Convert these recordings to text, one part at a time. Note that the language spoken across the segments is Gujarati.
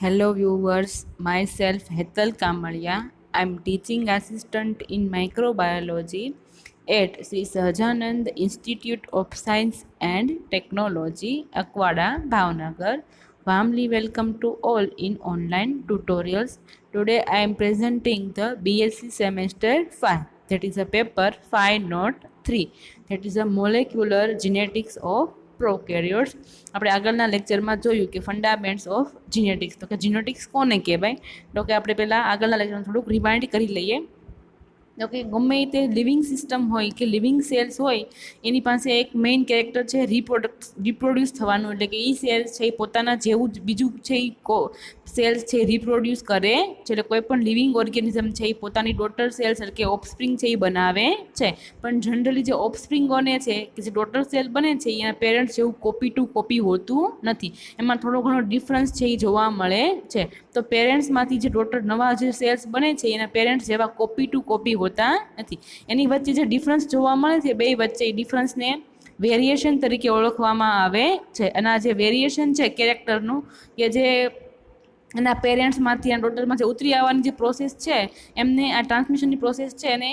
Hello viewers, myself Hetal Kamalia. I'm teaching assistant in microbiology at Sri Sahajanand Institute of Science and Technology, Akwada, Bhavnagar. Warmly welcome to all in online tutorials. Today I am presenting the BSc semester 5. That is a paper 5 not 3. That is a molecular genetics of prokaryotes. આપણે આગળના લેક્ચરમાં જોયું કે ફંડામેન્ટ્સ ઓફ જીનેટિક્સ, તો કે જીનેટિક્સ કોને કહેવાય, તો કે આપણે પહેલાં આગળના લેક્ચરમાં થોડુંક રિમાઇન્ડ કરી લઈએ. તો કે ગમે તે લિવિંગ સિસ્ટમ હોય કે લિવિંગ સેલ્સ હોય એની પાસે એક મેઇન કેરેક્ટર છે રિપ્રોડ્યુસ થવાનું, એટલે કે એ સેલ્સ છે એ પોતાના જેવું જ બીજું છે એ સેલ્સ છે રિપ્રોડ્યુસ કરે છે. એટલે કોઈ પણ લિવિંગ ઓર્ગેનિઝમ છે એ પોતાની ડોટર સેલ્સ એટલે કે ઓફસ્પ્રિંગ છે એ બનાવે છે. પણ જનરલી જે ઓફસ્પ્રિંગ બને છે કે જે ડોટર સેલ બને છે એના પેરેન્ટ્સ જેવું કોપી ટુ કોપી હોતું નથી, એમાં થોડો ઘણો ડિફરન્સ છે એ જોવા મળે છે. તો પેરેન્ટ્સમાંથી જે ડોટર નવા જે સેલ્સ બને છે એના પેરેન્ટ્સ જેવા કોપી ટુ કોપી હોતા નથી. એની વચ્ચે જે ડિફરન્સ જોવા મળે છે બે વચ્ચે એ ડિફરન્સને વેરિએશન તરીકે ઓળખવામાં આવે છે. અને આ જે વેરિએશન છે કેરેક્ટરનું કે જે એના પેરેન્ટ્સમાંથી આ ડોટરમાં જે ઉતરી આવવાની જે પ્રોસેસ છે એમને આ ટ્રાન્સમિશનની પ્રોસેસ છે એને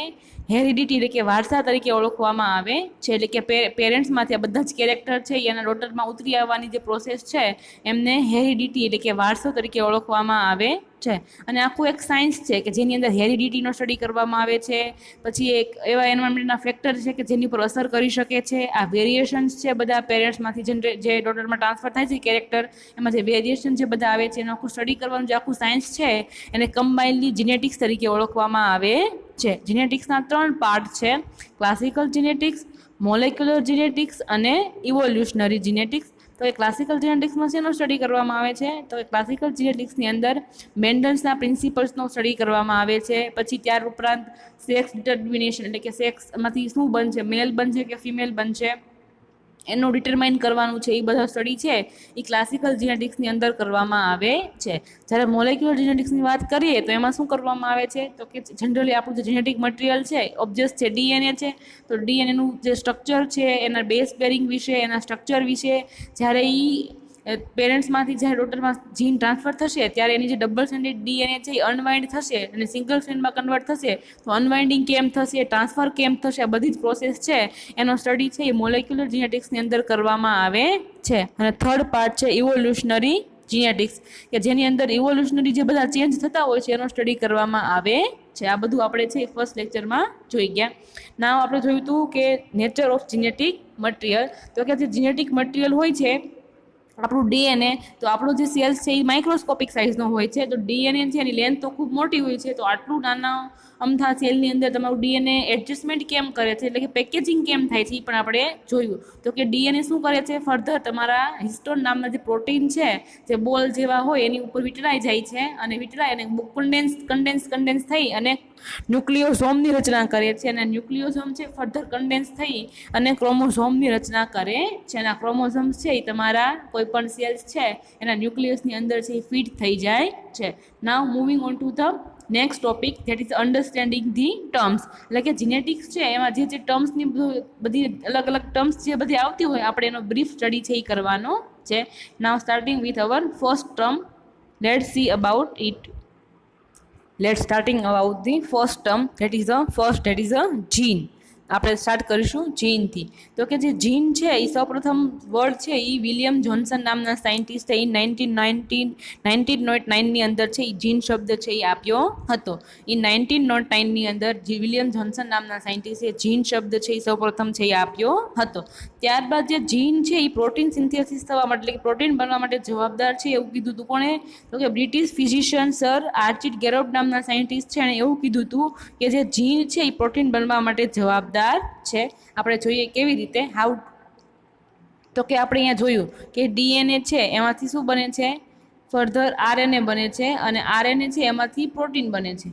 હેરિડિટી એટલે કે વારસા તરીકે ઓળખવામાં આવે છે. એટલે કે પેરેન્ટ્સમાંથી આ બધા જ કેરેક્ટર છે એના ડોટરમાં ઉતરી આવવાની જે પ્રોસેસ છે એમને હેરિડિટી એટલે કે વારસો તરીકે ઓળખવામાં આવે છે. અને આખું એક સાયન્સ છે કે જેની અંદર હેરિડિટીનો સ્ટડી કરવામાં આવે છે. પછી એક એવા એન્વાયરમેન્ટના ફેક્ટર છે કે જેની પર અસર કરી શકે છે. આ વેરિએશન્સ છે બધા પેરેન્ટ્સમાંથી જે ડોટરમાં ટ્રાન્સફર થાય છે કેરેક્ટર, એમાં જે વેરિએશન જે બધા આવે છે એનું આખું સ્ટડી કરવાનું જે આખું સાયન્સ છે એને કમ્બાઇન્ડલી જીનેટિક્સ તરીકે ઓળખવામાં આવે છે. જીનેટિક્સના 3 પાર્ટ છે: ક્લાસિકલ જીનેટિક્સ, મોલેક્યુલર જીનેટિક્સ અને ઇવોલ્યુશનરી જીનેટિક્સ. તો એ ક્લાસિકલ જીનેટિક્સમાં શેનો સ્ટડી કરવામાં આવે છે, તો એ ક્લાસિકલ જીનેટિક્સની અંદર મેન્ડલ્સના પ્રિન્સિપલ્સનો સ્ટડી કરવામાં આવે છે. પછી ત્યાર ઉપરાંત સેક્સ ડિટર્મિનેશન એટલે કે સેક્સમાંથી શું બનશે, મેલ બનશે કે ફિમેલ બનશે એનું ડિટરમાઇન કરવાનું છે, એ બધા સ્ટડી છે એ ક્લાસિકલ જીનેટિક્સની અંદર કરવામાં આવે છે. જ્યારે મોલેક્યુલર જીનેટિક્સની વાત કરીએ તો એમાં શું કરવામાં આવે છે, તો કે જનરલી આપણું જે જીનેટિક મટીરિયલ છે ઓબ્જેક્ટ છે ડીએનએ છે, તો ડીએનએનું જે સ્ટ્રક્ચર છે એના બેઝ પેરિંગ વિશે, એના સ્ટ્રક્ચર વિશે, જ્યારે પેરેન્ટ્સમાંથી જ્યારે ડોટરમાં જીન ટ્રાન્સફર થશે ત્યારે એની જે ડબલ સ્ટ્રેન્ડેડ ડીએનએ છે એ અનવાઇન્ડ થશે અને સિંગલ સ્ટ્રેન્ડમાં કન્વર્ટ થશે. તો અનવાઇન્ડિંગ કેમ થશે, ટ્રાન્સફર કેમ થશે, આ બધી જ પ્રોસેસ છે એનો સ્ટડી છે એ મોલેક્યુલર જીનેટિક્સની અંદર કરવામાં આવે છે. અને થર્ડ પાર્ટ છે ઇવોલ્યુશનરી જીનેટિક્સ, કે જેની અંદર ઇવોલ્યુશનરી જે બધા ચેન્જ થતા હોય છે એનો સ્ટડી કરવામાં આવે છે. આ બધું આપણે છે ફર્સ્ટ લેક્ચરમાં જોઈ ગયા. નાવ આપણે જોયું હતું કે નેચર ઓફ જીનેટિક મટીરિયલ, તો કે જે જીનેટિક મટીરિયલ હોય છે આપણું ડીએનએ, તો આપણો જે સેલ્સ છે એ માઇક્રોસ્કોપિક સાઇઝનો હોય છે. તો ડીએનએ છે એની લેન્થ તો ખૂબ મોટી હોય છે. તો આટલું નાના અમથા સેલની અંદર તમારું ડીએનએ એડજસ્ટમેન્ટ કેમ કરે છે, એટલે કે પેકેજિંગ કેમ થાય છે એ પણ આપણે જોયું. તો કે ડીએનએ શું કરે છે, ફર્ધર તમારા હિસ્ટોન નામના જે પ્રોટીન છે જે બોલ જેવા હોય એની ઉપર વીંટળાઈ જાય છે અને વીંટળાઈ અને કન્ડેન્સ થઈ અને ન્યુક્લિયોઝોમની રચના કરે છે. અને ન્યુક્લિયોઝોમ છે ફર્ધર કન્ડેન્સ થઈ અને ક્રોમોઝોમની રચના કરે છે. અને આ ક્રોમોઝોમ્સ છે એ તમારા કોઈ પણ સેલ્સ છે એના ન્યુક્લિયસની અંદર છે એ ફિટ થઈ જાય છે. Now moving on to the next topic, that is understanding the terms. એટલે કે જીનેટિક્સ છે એમાં જે ટર્મ્સની બધી અલગ અલગ ટર્મ્સ જે બધી આવતી હોય આપણે એનો બ્રીફ સ્ટડી છે એ કરવાનો છે. Now starting with our first term, let's see about it. Let starting about the first term, that is a gene. આપણે સ્ટાર્ટ કરીશું જીનથી. તો કે જે જીન છે એ સૌપ્રથમ વર્ડ છે એ વિલિયમ જોન્સન નામના સાયન્ટિસ્ટે એ 1909ની અંદર છે એ જીન શબ્દ છે એ આપ્યો હતો. એ 1909ની અંદર જે વિલિયમ જોન્સન નામના સાયન્ટિસ્ટે જીન શબ્દ છે એ સૌપ્રથમ છે એ આપ્યો હતો. ત્યારબાદ જે જીન છે એ પ્રોટીન સિન્થેસિસ થવા માટે એટલે કે પ્રોટીન બનવા માટે જવાબદાર છે એવું કીધું હતું કોણે, તો કે બ્રિટિશ ફિઝિશિયન સર આર્ચિડ ગેરોડ નામના સાયન્ટિસ્ટ છે એણે એવું કીધું હતું કે જે જીન છે એ પ્રોટીન બનવા માટે જવાબદાર છે. આપણે જોઈએ કેવી રીતે, હાઉ. તો કે આપણે અહીંયા જોયું કે ડીએનએ છે એમાંથી શું બને છે, ફર્ધર આરએનએ બને છે અને આરએનએ છે એમાંથી પ્રોટીન બને છે.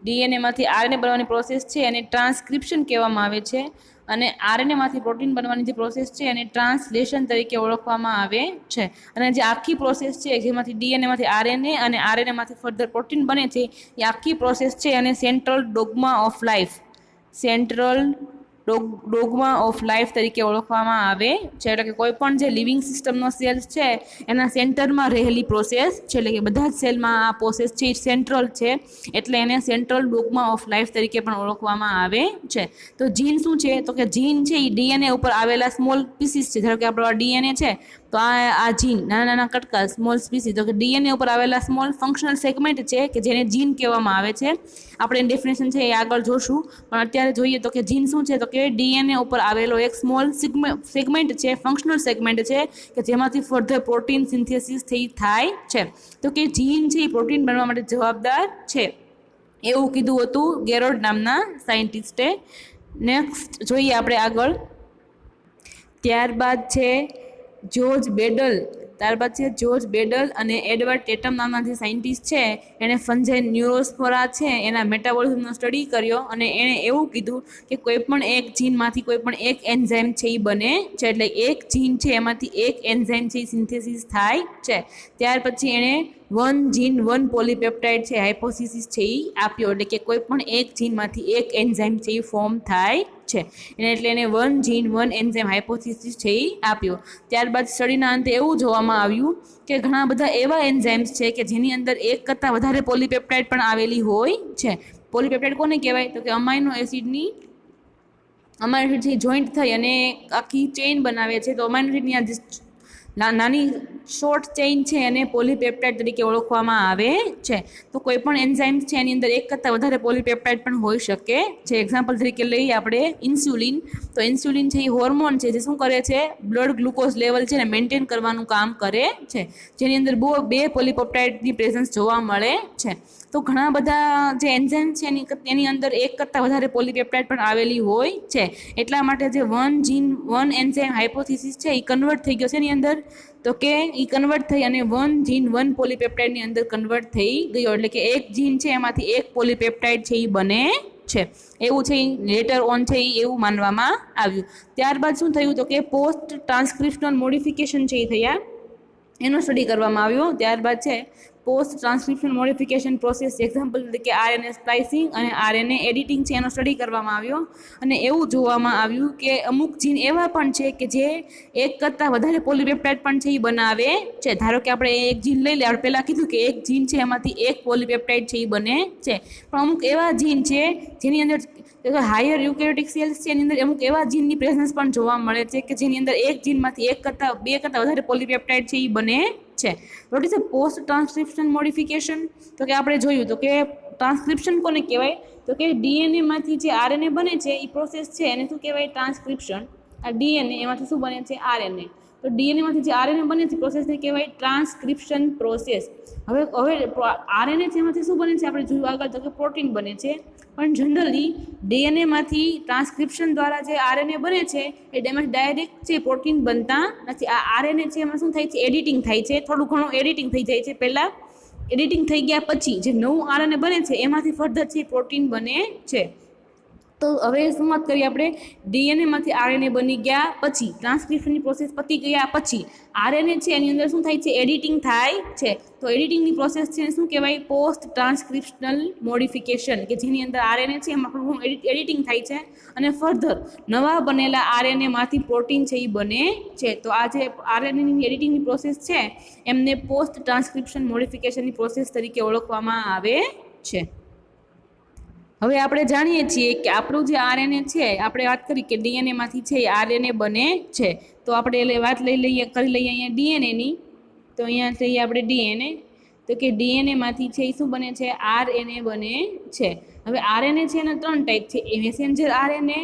ડીએનએમાંથી આરએનએ બનવાની પ્રોસેસ છે એને ટ્રાન્સક્રિપ્શન કહેવામાં આવે છે. અને આરએનએમાંથી પ્રોટીન બનવાની જે પ્રોસેસ છે એને ટ્રાન્સલેશન તરીકે ઓળખવામાં આવે છે. અને જે આખી પ્રોસેસ છે જેમાંથી ડીએનએમાંથી આરએનએ અને આરએનએમાંથી ફર્ધર પ્રોટીન બને છે એ આખી પ્રોસેસ છે અને central dogma of life dogma of life તરીકે ઓળખવામાં આવે છે. એટલે કે કોઈ પણ જે લિવિંગ સિસ્ટમનો સેલ્સ છે એના સેન્ટરમાં રહેલી પ્રોસેસ છે, એટલે કે બધા જ સેલમાં આ પ્રોસેસ છે એ સેન્ટ્રલ છે, એટલે એને સેન્ટ્રલ ડોગમા ઓફ લાઈફ તરીકે પણ ઓળખવામાં આવે છે. તો જીન શું છે? તો કે જીન છે એ ડીએનએ ઉપર આવેલા સ્મોલ પીસીસ છે. ધારો કે આપણો ડીએનએ છે તો આ જીન નાના નાના કટકા સ્મોલ સ્પીસીસ, તો કે ડીએનએ ઉપર આવેલા સ્મોલ ફંક્શનલ સેગમેન્ટ છે કે જેને જીન કહેવામાં આવે છે. આપણે ડેફિનેશન છે એ આગળ જોશું, પણ અત્યારે જોઈએ તો કે જીન શું છે? તો કે ડીએનએ ઉપર આવેલો એક સ્મોલ સેગમેન્ટ છે, ફંક્શનલ સેગમેન્ટ છે કે જેમાંથી ફર્ધર પ્રોટીન સિન્થેસિસ થાય છે. તો કે જીન છે એ પ્રોટીન બનવા માટે જવાબદાર છે એવું કીધું હતું ગેરોડ નામના સાયન્ટિસ્ટે. નેક્સ્ટ જોઈએ આપણે આગળ. ત્યારબાદ છે જ્યોર્જ બેડલ અને એડવર્ડ ટેટમ નામના જે સાયન્ટિસ્ટ છે એણે ફંજાઈ ન્યુરોસ્પોરા છે એના મેટાબોલિઝમનો સ્ટડી કર્યો અને એણે એવું કીધું કે કોઈ પણ એક જીનમાંથી કોઈ પણ એક એન્ઝાઇમ છે એ બને છે. એટલે એક જીન છે એમાંથી એક એન્ઝાઇમ છે એ સિન્થેસિસ થાય છે. ત્યાર પછી એણે 1 જીન 1 પોલીપેપ્ટાઇડ છે હાઇપોથિસિસ છે એ આપ્યો, એટલે કે કોઈ પણ એક જીનમાંથી એક એન્ઝાઇમ છે એ ફોર્મ થાય છે. એટલે એને 1 જીન 1 એન્ઝાઇમ હાઇપોથિસિસ છે એ આપ્યો. ત્યારબાદ સ્ટડીના અંતે એવું જોવામાં આવ્યું કે ઘણા બધા એવા એન્ઝાઇમ્સ છે કે જેની અંદર એક કરતાં વધારે પોલીપેપ્ટાઇડ પણ આવેલી હોય છે. પોલીપેપ્ટાઇડ કોને કહેવાય? તો કે અમાઇનો એસિડની જોઈન્ટ થઈ અને આખી ચેઇન બનાવે છે. તો અમાઇનો એસિડની આ નાની શોર્ટ ચેઇન છે એને પોલીપેપ્ટાઇડ તરીકે ઓળખવામાં આવે છે. તો કોઈ પણ એન્ઝાઇમ્સ છે એની અંદર એક કરતાં વધારે પોલીપેપ્ટાઇડ પણ હોઈ શકે છે. એક્ઝામ્પલ તરીકે લઈએ આપણે ઇન્સ્યુલિન. તો ઇન્સ્યુલિન છે એ હોર્મોન છે જે શું કરે છે? બ્લડ ગ્લુકોઝ લેવલ છે ને મેન્ટેન કરવાનું કામ કરે છે, જેની અંદર 2 પોલીપેપ્ટાઇડની પ્રેઝન્સ જોવા મળે છે. તો ઘણા બધા જે એન્ઝાઇમ છે એની અંદર એક કરતાં વધારે પોલીપેપ્ટાઇડ પણ આવેલી હોય છે. એટલા માટે જે 1 જીન 1 એન્ઝાઇમ હાઇપોથિસિસ છે એ કન્વર્ટ થઈ ગયો છે એની અંદર, તો કે એ કન્વર્ટ થઈ અને 1 જીન 1 પોલીપેપ્ટાઇડની અંદર કન્વર્ટ થઈ ગયો. એટલે કે એક જીન છે એમાંથી એક પોલીપેપ્ટાઇડ છે એ બને છે એવું છે. લેટર ઓન છે એવું માનવામાં આવ્યું. ત્યારબાદ શું થયું? તો કે પોસ્ટ ટ્રાન્સક્રિપ્શનલ મોડિફિકેશન છે એ થયા, એનો સ્ટડી કરવામાં આવ્યો. ત્યારબાદ છે post transcription modification process, example તરીકે આરએનએ સ્પ્લાઇસિંગ અને આરએનએ એડિટિંગ છે એનો સ્ટડી કરવામાં આવ્યો. અને એવું જોવામાં આવ્યું કે અમુક જીન એવા પણ છે કે જે એક કરતાં વધારે પોલીપેપ્ટાઇડ પણ છે એ બનાવે છે. ધારો કે આપણે એક જીન લઈ લે, આપણે પહેલાં કીધું કે એક જીન છે એમાંથી એક પોલીપેપ્ટાઇડ છે એ બને છે, પણ અમુક એવા જીન છે જેની અંદર હાયર યુકેરિયોટિક સેલ્સ છે એની અંદર અમુક એવા જીનની પ્રેઝન્સ પણ જોવા મળે છે કે જેની અંદર એક જીનમાંથી 2 કરતાં વધારે પોલીપેપ્ટાઇડ છે એ બને છે. What is a post transcription modification? તો કે આપણે જોયું તો કે ટ્રાન્સક્રિપ્શન કોને કહેવાય? તો કે ડીએનએમાંથી જે આરએનએ બને છે એ પ્રોસેસ છે એને શું કહેવાય? ટ્રાન્સક્રિપ્શન. આ ડીએનએ એમાંથી શું બને છે? આરએનએ. તો ડીએનએમાંથી જે આરએનએ બને છે પ્રોસેસને કહેવાય ટ્રાન્સક્રિપ્શન પ્રોસેસ. હવે આરએનએ છે એમાંથી શું બને છે? આપણે જોયું આગળ તો કે પ્રોટીન બને છે, પણ જનરલી ડીએનએમાંથી ટ્રાન્સક્રિપ્શન દ્વારા જે આરએનએ બને છે એ ડાયરેક્ટ છે પ્રોટીન બનતા નથી. આ આરએનએ છે એમાં શું થાય છે? એડિટિંગ થાય છે, થોડું ઘણું એડિટિંગ થઈ જાય છે. પહેલાં એડિટિંગ થઈ ગયા પછી જે નવું આરએનએ બને છે એમાંથી ફર્ધર છે પ્રોટીન બને છે. તો હવે શું વાત કરીએ આપણે? ડીએનએમાંથી આરએનએ બની ગયા પછી, ટ્રાન્સક્રિપ્શનની પ્રોસેસ પતી ગયા પછી આરએનએ છે એની અંદર શું થાય છે? એડિટિંગ થાય છે. તો એડિટિંગની પ્રોસેસ છે શું કહેવાય? પોસ્ટ ટ્રાન્સક્રિપ્શનલ મોડિફિકેશન, કે જેની અંદર આરએનએ છે એમાં થોડું એડિટિંગ થાય છે અને ફર્ધર નવા બનેલા આરએનએમાંથી પ્રોટીન છે એ બને છે. તો આ જે આરએનએની એડિટિંગની પ્રોસેસ છે એમને પોસ્ટ ટ્રાન્સક્રિપ્શન મોડિફિકેશનની પ્રોસેસ તરીકે ઓળખવામાં આવે છે. હવે આપણે જાણીએ છીએ કે આપણું જે આરએનએ છે, આપણે વાત કરી કે ડીએનએમાંથી છે આરએનએ બને છે. તો આપણે વાત કરી લઈએ અહીંયા ડીએનએની. તો અહીંયા થઈએ આપણે ડીએનએ. તો કે ડીએનએમાંથી છે એ શું બને છે? આરએનએ બને છે. હવે આરએનએ છે એના 3 ટાઈપ છે: મેસેન્જર આરએનએ,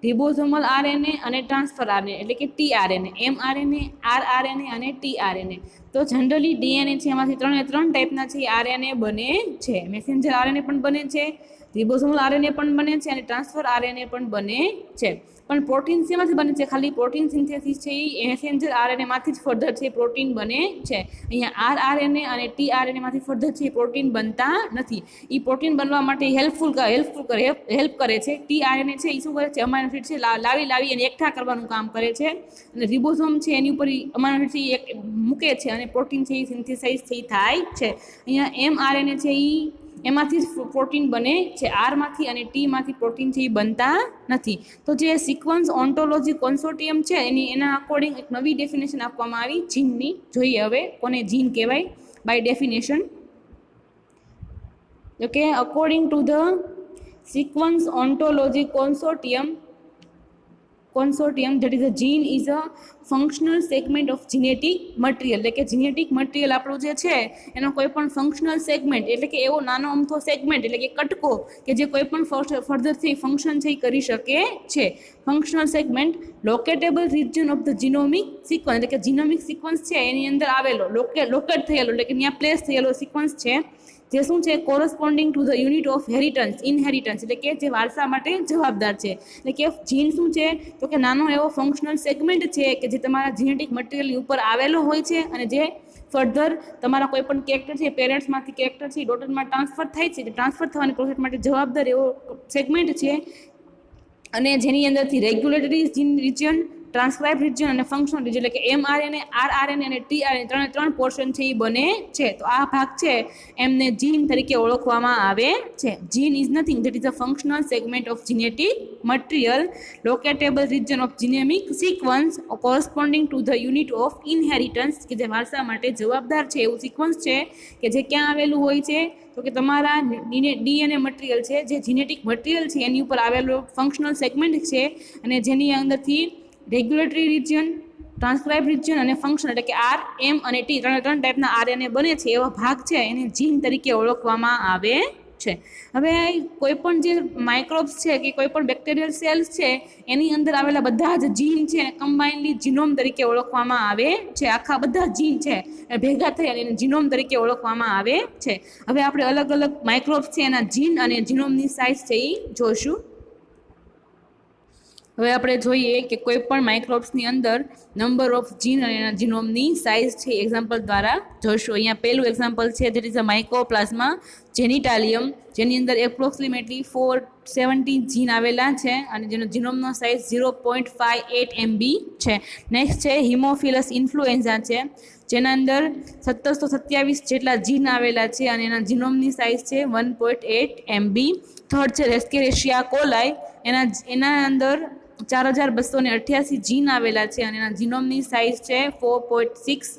રિબોઝોમલ આરએનએ અને ટ્રાન્સફર આરએનએ, એટલે કે ટીઆરએનએ, એમઆરએનએ, આરઆરએનએ અને ટીઆરએનએ. તો જનરલી ડીએનએ છે એમાંથી 3 ટાઈપના છે આરએનએ બને છે. મેસેન્જર આરએનએ પણ બને છે, રિબોઝોમલ આરએનએ પણ બને છે અને ટ્રાન્સફર આરએનએ પણ બને છે. પણ પ્રોટીન શેમાંથી બને છે? ખાલી પ્રોટીન સિન્થેસિસ છે એ મેસેન્જર આરએનએમાંથી જ ફર્ધર છે પ્રોટીન બને છે. અહીંયા આરઆરએનએ અને ટીઆરએનએમાંથી ફર્ધર છે પ્રોટીન બનતા નથી. એ પ્રોટીન બનવા માટે હેલ્પ કરે છે. ટીઆરએનએ છે એ શું કરે છે? અમાઇનો એસિડ છે લાવી અને એકઠા કરવાનું કામ કરે છે, અને રિબોઝોમ છે એની ઉપર અમાઇનો એસિડ છે મૂકે છે અને પ્રોટીન છે એ સિન્થેસાઇઝ થાય છે. અહીંયા એમઆરએનએ છે એ એમાંથી જ પ્રોટીન બને છે, આરમાંથી અને ટીમાંથી પ્રોટીન છે એ બનતા નથી. તો જે સિક્વન્સ ઓન્ટોલોજી કોન્સોર્ટિયમ છે એના અકોર્ડિંગ એક નવી ડેફિનેશન આપવામાં આવી જીનની. જોઈએ હવે કોને જીન કહેવાય by definition. Okay, according to the sequence ontology consortium, that is a gene is a functional segment of genetic material. એટલે કે જેનેટિક મટીરિયલ આપણું જે છે એનો કોઈ પણ ફંક્શનલ સેગમેન્ટ એટલે કે એવો નાનો અમથો સેગમેન્ટ એટલે કે કટકો કે જે કોઈ પણ ફર્ધરથી ફંક્શન છે એ કરી શકે છે. Functional segment locatable region of the genomic sequence એટલે કે જીનોમિક સિક્વન્સ છે એની અંદર આવેલો લોકેટ થયેલો એટલે કે ત્યાં પ્લેસ થયેલો સિક્વન્સ છે જે શું છે corresponding to the unit of inheritance એટલે કે જે વારસા માટે જવાબદાર છે. એટલે કે જીન શું છે તો કે નાનો એવો ફંક્શનલ સેગમેન્ટ છે કે જે તમારા જીનેટિક મટીરિયલની ઉપર આવેલો હોય છે અને જે ફર્ધર તમારા કોઈ પણ કેરેક્ટર છે પેરેન્ટ્સમાંથી કેરેક્ટર છે ડોટરમાં ટ્રાન્સફર થાય છે. ટ્રાન્સફર થવાની પ્રોસેસ માટે જવાબદાર એવો સેગમેન્ટ છે અને જેની અંદરથી રેગ્યુલેટરી જીન રિજન, ટ્રાન્સક્રાઇબ રિજન અને ફંક્શનલ રિજન એટલે કે mRNA, rRNA અને tRNA ત્રણ પોર્શન છે એ બને છે. તો આ ભાગ છે એમને જીન તરીકે ઓળખવામાં આવે છે. Gene is nothing that is a functional segment of genetic material locatable region of genomic sequence corresponding to the unit of inheritance કે જે વારસા માટે જવાબદાર છે એવું સિક્વન્સ છે કે જે ક્યાં આવેલું હોય છે તો કે તમારા ડીએનએ મટીરિયલ છે જે જીનેટિક મટીરિયલ છે એની ઉપર આવેલો ફંક્શનલ સેગમેન્ટ છે અને જેની અંદરથી રેગ્યુલેટરી રિજન, ટ્રાન્સક્રાઇબ રિજન અને ફંક્શન એટલે કે આર, એમ અને ટી ત્રણ ટાઈપના આરએનએ બને છે એવા ભાગ છે એને જીન તરીકે ઓળખવામાં આવે છે. હવે કોઈ પણ જે માઇક્રોબ્સ છે કે કોઈ પણ બેક્ટેરિયલ સેલ્સ છે એની અંદર આવેલા બધા જ જીન છે કમ્બાઇનલી જીનોમ તરીકે ઓળખવામાં આવે છે. આખા બધા જીન છે ભેગા થઈ અને એને જીનોમ તરીકે ઓળખવામાં આવે છે. હવે આપણે અલગ અલગ માઇક્રોબ્સ છે એના જીન અને જીનોમની સાઇઝ છે એ જોઈશું. હવે આપણે જોઈએ કે કોઈ પણ માઇક્રોબ્સની અંદર નંબર ઓફ જીન અને એના જીનોમની સાઇઝ છે એક્ઝામ્પલ દ્વારા જોઈશું. અહીંયા પહેલું એક્ઝામ્પલ છે ધેટ ઇઝ અ માઇકોપ્લાઝમા જેનિટાલિયમ જેની અંદર એપ્રોક્સિમેટલી 470 જીન આવેલા છે અને જેનો જીનોમનો સાઇઝ 0.58 MB છે. નેક્સ્ટ છે હિમોફિલસ ઇન્ફ્લુએન્ઝા છે જેના અંદર 1727 જેટલા જીન આવેલા છે અને એના જીનોમની સાઇઝ છે 1.8 MB. થર્ડ છે રેસ્કેરેશિયા કોલાઈ એના અંદર 4288 જીન આવેલા છે અને એના જીનોમની સાઇઝ છે 4.6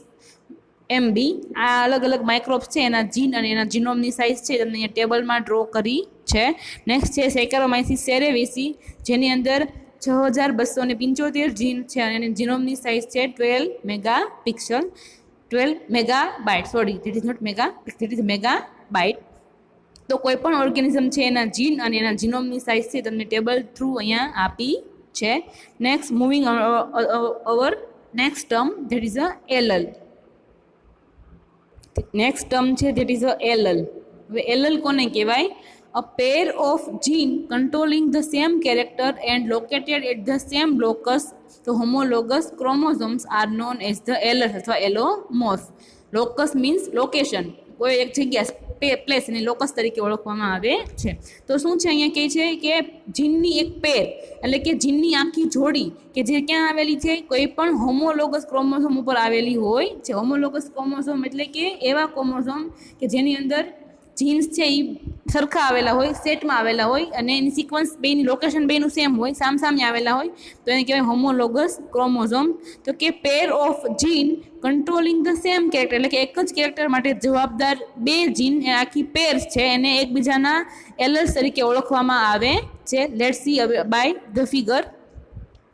MB. આ અલગ અલગ માઇક્રોબ્સ છે એના જીન અને એના જીનોમની સાઇઝ છે તમને અહીંયા ટેબલમાં ડ્રો કરી છે. નેક્સ્ટ છે સેકેરોમાઇસિસ સેરેવિસી જેની અંદર 6275 જીન છે અને એની જીનોમની સાઇઝ છે 12 megabyte sorry that is not megapixel that is megabyte. તો કોઈ પણ ઓર્ગેનિઝમ છે એના જીન અને એના જીનોમની સાઇઝ છે તમને ટેબલ થ્રુ અહીંયા આપી છે. Next moving our next term that is a allele. Next term છે ધેટ ઇઝ અ એલલ. હવે એલલ કોને કહેવાય? A pair of gene controlling the same character and located at the same locus the homologous chromosomes are known as the allele અથવા એલોમોર્ફ. લોકસ મીન્સ લોકેશન, કોઈ એક જગ્યા પ્લેસ અને લોકસ તરીકે ઓળખવામાં આવે છે. તો શું છે અહીંયા કહે છે કે જીનની એક પેર એટલે કે જીનની આખી જોડી કે જે ક્યાં આવેલી છે કોઈ પણ હોમોલોગસ ક્રોમોઝોમ ઉપર આવેલી હોય છે. હોમોલોગસ ક્રોમોઝોમ એટલે કે એવા ક્રોમોઝોમ કે જેની અંદર જીન્સ છે એ સરખા આવેલા હોય, સેટમાં આવેલા હોય અને એની સિક્વન્સ બેની લોકેશન બેનું સેમ હોય, સામસામે આવેલા હોય તો એને કહેવાય હોમોલોગસ ક્રોમોઝોમ. તો કે pair of gene controlling the same character એટલે કે એક જ કેરેક્ટર માટે જવાબદાર બે જીન એ આખી પેર્સ છે એને એકબીજાના એલલ્સ તરીકે ઓળખવામાં આવે છે. Let's see by the figure.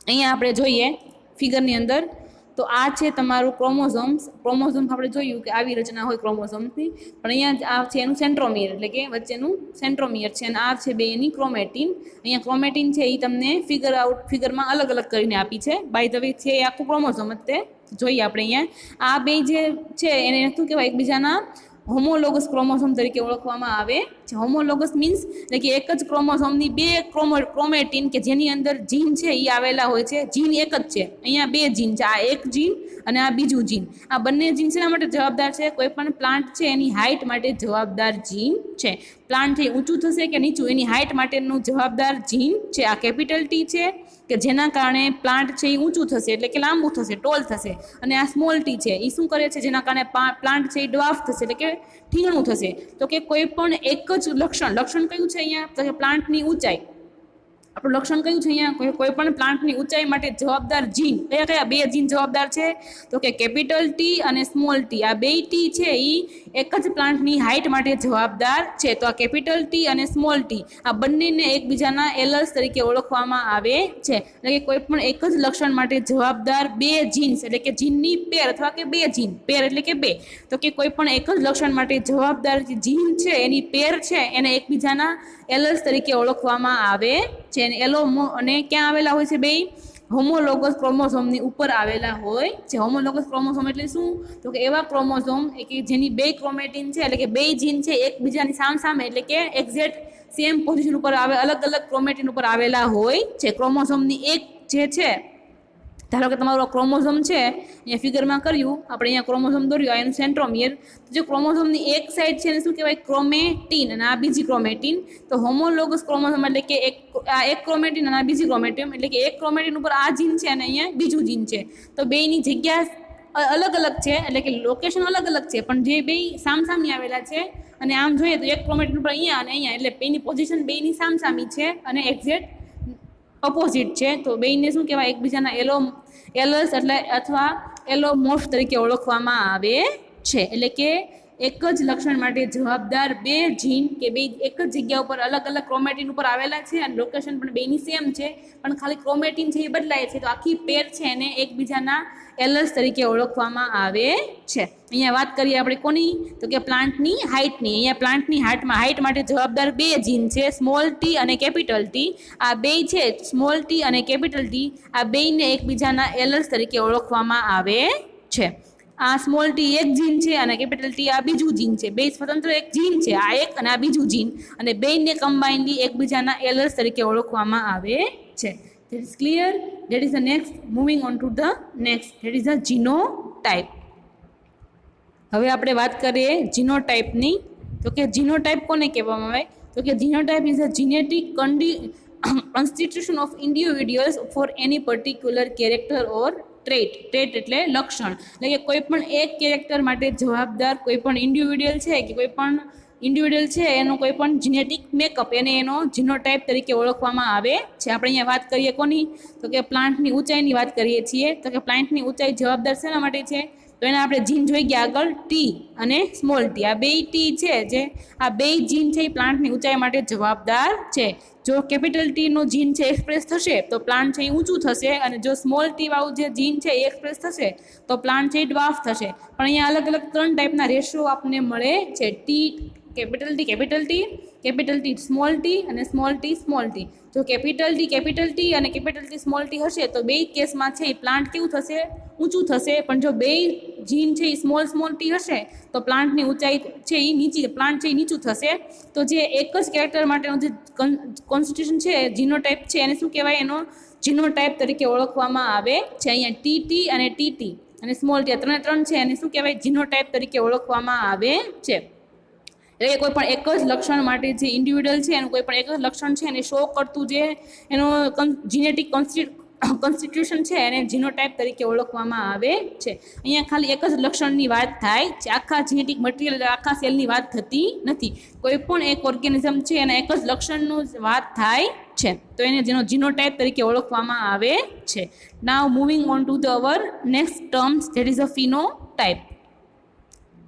અહીંયા આપણે જોઈએ ફિગરની અંદર તો આ છે તમારું ક્રોમોઝોમ્સ આપણે જોયું કે આવી રચના હોય ક્રોમોઝોમ્સની પણ અહીંયા આ છે એનું સેન્ટ્રોમિયર એટલે કે વચ્ચેનું સેન્ટ્રોમિયર છે અને આ છે બે એની ક્રોમેટિન. અહીંયા ક્રોમેટિન છે એ તમને ફિગરમાં અલગ અલગ કરીને આપી છે. બાય ધ વે છે એ આખું ક્રોમોઝોમ જ તે જોઈએ આપણે અહીંયા આ બે જે છે એને શું કહેવાય એકબીજાના હોમોલોગસ ક્રોમોઝોમ તરીકે ઓળખવામાં આવે છે. હોમોલોગસ મીન્સ એટલે કે એક જ ક્રોમોઝોમની બે ક્રોમેટિન કે જેની અંદર જીન છે એ આવેલા હોય છે. જીન એક જ છે, અહીંયા બે જીન છે, આ એક જીન અને આ બીજું જીન. આ બંને જીન શેના માટે જવાબદાર છે? કોઈ પણ પ્લાન્ટ છે એની હાઇટ માટે જવાબદાર જીન છે. પ્લાન્ટ છે ઊંચું થશે કે નીચું એની હાઇટ માટેનું જવાબદાર જીન છે. આ કેપિટલ ટી છે કે જેના કારણે પ્લાન્ટ છે એ ઊંચું થશે એટલે કે લાંબુ થશે, ટોલ થશે. અને આ સ્મોલ ટી છે એ શું કરે છે, જેના કારણે પ્લાન્ટ છે એ ડ્વાર્ફ થશે એટલે કે ઠીંગણું થશે. તો કે કોઈ પણ એક જ લક્ષણ કયું છે અહીંયા, તો કે પ્લાન્ટની ઊંચાઈ. આપણું લક્ષણ કયું છે અહીંયા, કોઈ પણ પ્લાન્ટની ઊંચાઈ માટે જવાબદાર જીન કયા કયા બે જીન જવાબદાર છે, તો કે કેપિટલ ટી અને સ્મોલ ટી. આ બે ટી છે એ એક જ પ્લાન્ટની હાઇટ માટે જવાબદાર છે. તો આ કેપિટલ ટી અને સ્મોલ ટી આ બંનેને એકબીજાના એલર્સ તરીકે ઓળખવામાં આવે છે. એટલે કે કોઈ પણ એક જ લક્ષણ માટે જવાબદાર બે જીન્સ એટલે કે જીનની પેર અથવા કે બે જીન, પેર એટલે કે બે. તો કે કોઈ પણ એક જ લક્ષણ માટે જવાબદાર જે જીન છે એની પેર છે એને એકબીજાના એલર્સ તરીકે ઓળખવામાં આવે છે. અને ક્યાં આવેલા હોય છે, બે હોમોલોગસ ક્રોમોઝોમની ઉપર આવેલા હોય છે. હોમોલોગસ ક્રોમોઝોમ એટલે શું, તો કે એવા ક્રોમોઝોમ કે જેની બે ક્રોમેટિન છે એટલે કે બે જીન છે એકબીજાની સામસામે એટલે કે એક્ઝેક્ટ સેમ પોઝિશન ઉપર આવે, અલગ અલગ ક્રોમેટિન ઉપર આવેલા હોય છે. ક્રોમોઝોમની એક જે છે, ધારો કે તમારો ક્રોમોઝોમ છે, અહીંયા ફિગરમાં કર્યું આપણે, અહીંયા ક્રોમોઝોમ દોર્યું, આ એનું સેન્ટ્રોમિયર. તો જે ક્રોમોઝોમની એક સાઈડ છે એને શું કહેવાય, ક્રોમેટિન, અને આ બીજી ક્રોમેટિન. તો હોમોલોગસ ક્રોમોઝોમ એટલે કે એક ક્રોમેટિન અને આ બીજી ક્રોમેટિન, એટલે કે એક ક્રોમેટિન ઉપર આ જીન છે અને અહીંયા બીજું જીન છે. તો બેયની જગ્યા અલગ અલગ છે એટલે કે લોકેશન અલગ અલગ છે, પણ જે બે સામસામી આવેલા છે. અને આમ જોઈએ તો એક ક્રોમેટિન ઉપર અહીંયા અને અહીંયા, એટલે બેની પોઝિશન બેની સામસામી છે અને એક્ઝેક્ટ ઓપોઝિટ છે. તો બેયને શું કહેવાય, એકબીજાના એલર્સ એટલે અથવા એલોમોર્ફ તરીકે ઓળખવામાં આવે છે. એટલે કે એક જ લક્ષણ માટે જવાબદાર બે જીન કે બે એક જ જગ્યા ઉપર અલગ અલગ ક્રોમેટિન ઉપર આવેલા છે અને લોકેશન પણ બેની સેમ છે, પણ ખાલી ક્રોમેટિન છે એ બદલાય છે. તો આખી પેર છે એને એકબીજાના એલર્સ તરીકે ઓળખવામાં આવે છે. અહીંયા વાત કરીએ આપણે કોની, તો કે પ્લાન્ટની હાઇટની. અહીંયા પ્લાન્ટની હાઇટ માટે જવાબદાર બે જીન છે, સ્મોલ ટી અને કેપિટલ ટી. આ બે છે સ્મોલ ટી અને કેપિટલ ટી, આ બેયને એકબીજાના એલર્સ તરીકે ઓળખવામાં આવે છે. આ સ્મોલ ટી એક જીન છે અને કેપિટલ ટી આ બીજું જીન છે. બે સ્વતંત્ર એક જીન છે, આ એક અને આ બીજું જીન, અને બેયને કમ્બાઇનલી એકબીજાના એલર્સ તરીકે ઓળખવામાં આવે છે. That is clear. That is the next. Moving on to the next. That is the genotype. હવે આપણે વાત કરીએ જીનોટાઇપની. તો કે જીનોટાઇપ કોને કહેવામાં આવે, તો કે genotype is a genetic constitution of individuals for any particular character or trait. Trait એટલે લક્ષણ, એટલે કે કોઈ પણ એક કેરેક્ટર માટે જવાબદાર કોઈ પણ ઇન્ડિવિડ્યુઅલ છે કે કોઈ પણ ઇન્ડિવિડ્યુઅલ છે એનો કોઈ પણ જીનેટિક મેકઅપ એને એનો જીનોટાઇપ તરીકે ઓળખવામાં આવે છે. આપણે અહીંયા વાત કરીએ કોની, તો કે પ્લાન્ટની ઊંચાઈની વાત કરીએ છીએ. તો કે પ્લાન્ટની ઊંચાઈ જવાબદાર શેના માટે છે, તો એને આપણે જીન જોઈ ગયા આગળ, ટી અને સ્મોલ ટી. આ બે ટી છે, જે આ બે જીન છે એ પ્લાન્ટની ઊંચાઈ માટે જવાબદાર છે. જો કેપિટલ ટીનું જીન છે એક્સપ્રેસ થશે તો પ્લાન્ટ છે એ ઊંચું થશે, અને જો સ્મોલ ટી વાળું જે જીન છે એ એક્સપ્રેસ થશે તો પ્લાન્ટ છે એ ડ્વાર્ફ થશે. પણ અહીંયા અલગ અલગ ત્રણ ટાઈપના રેશિયો આપણને મળે છે, T capital T small T અને સ્મોલ ટી. જો કેપિટલ ટી અને કેપિટલ ટી સ્મોલ ટી હશે તો બે કેસમાં છે એ પ્લાન્ટ કેવું થશે, ઊંચું થશે. પણ જો બે જીન છે એ સ્મોલ ટી હશે તો પ્લાન્ટની ઊંચાઈ છે એ પ્લાન્ટ છે એ નીચું થશે. તો જે એક જ કેરેક્ટર માટેનો જે કોન્સ્ટિટ્યુશન છે, જીનોટાઇપ છે, એને શું કહેવાય, એનો જીનોટાઇપ તરીકે ઓળખવામાં આવે છે. અહીંયા ટી અને ટી અને સ્મોલ ટી ત્રણ છે એને શું કહેવાય, જીનોટાઇપ તરીકે ઓળખવામાં આવે છે. એટલે કોઈ પણ એક જ લક્ષણ માટે જે ઇન્ડિવિડ્યુઅલ છે એનું કોઈ પણ એક જ લક્ષણ છે એને શો કરતું જે એનો જીનેટિક કોન્સ્ટિટ્યુશન છે એને જીનોટાઇપ તરીકે ઓળખવામાં આવે છે. અહીંયા ખાલી એક જ લક્ષણની વાત થાય છે, આખા જીનેટિક મટીરિયલ આખા સેલની વાત થતી નથી. કોઈ પણ એક ઓર્ગેનિઝમ છે એના એક જ લક્ષણનું વાત થાય છે તો એને જેનો જીનોટાઇપ તરીકે ઓળખવામાં આવે છે. Now moving on to the our next terms, that is a phenotype.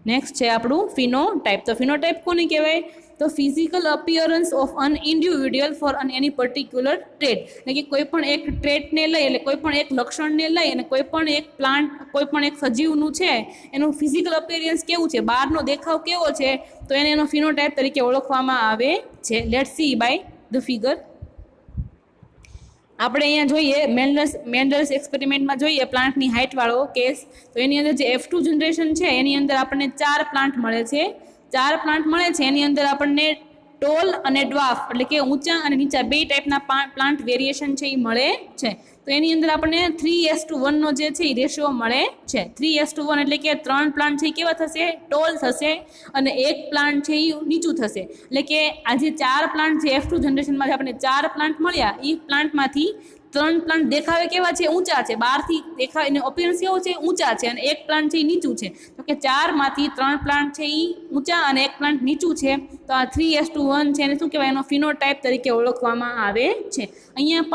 Next છે આપણું ફિનોટાઇપ. તો ફિનોટાઇપ કોને કહેવાય, તો physical appearance of an individual for any particular trait. એટલે કે કોઈ પણ એક ટ્રેટને લઈ, એટલે કોઈ પણ એક લક્ષણને લઈ અને કોઈ પણ એક પ્લાન્ટ, કોઈ પણ એક સજીવનું છે એનું ફિઝિકલ અપિયરન્સ કેવું છે, બહારનો દેખાવ કેવો છે, તો એને એનો ફિનોટાઇપ તરીકે ઓળખવામાં આવે છે. Let's see by the figure. આપણે અહીંયા જોઈએ મેન્ડલ્સ એક્સપેરિમેન્ટમાં જોઈએ પ્લાન્ટની હાઇટવાળો કેસ. તો એની અંદર જે F2 જનરેશન છે એની અંદર આપણને 4 પ્લાન્ટ મળે છે. 4 પ્લાન્ટ મળે છે એની અંદર આપણને ટોલ અને ડ્વાર્ફ એટલે કે ઊંચા અને નીચા બે ટાઈપના પ્લાન્ટ વેરિએશન છે એ મળે છે. તો એની અંદર આપણને 3:1 જે છે એ રેશિયો મળે છે. 3:1 એટલે કે 3 પ્લાન્ટ છે એ કેવા થશે, ટોલ થશે, અને 1 પ્લાન્ટ છે એ નીચું થશે. એટલે કે આ જે 4 પ્લાન્ટ છે F2 જનરેશનમાં જે આપણને 4 પ્લાન્ટ મળ્યા એ પ્લાન્ટમાંથી ત્રણ પ્લાન્ટ દેખાવે કેવા છે? ઊંચા છે. બહારથી દેખાવે એનો અપિયરન્સ કેવો છે? ઊંચા છે. અને એક પ્લાન્ટ છે એ નીચું છે. તો કે 4માંથી 3 પ્લાન્ટ છે એ ઊંચા અને એક પ્લાન્ટ નીચું છે. તો આ 3:1 છે એને શું કહેવાય? એનો ફિનોટાઇપ તરીકે ઓળખવામાં આવે છે. અહીંયા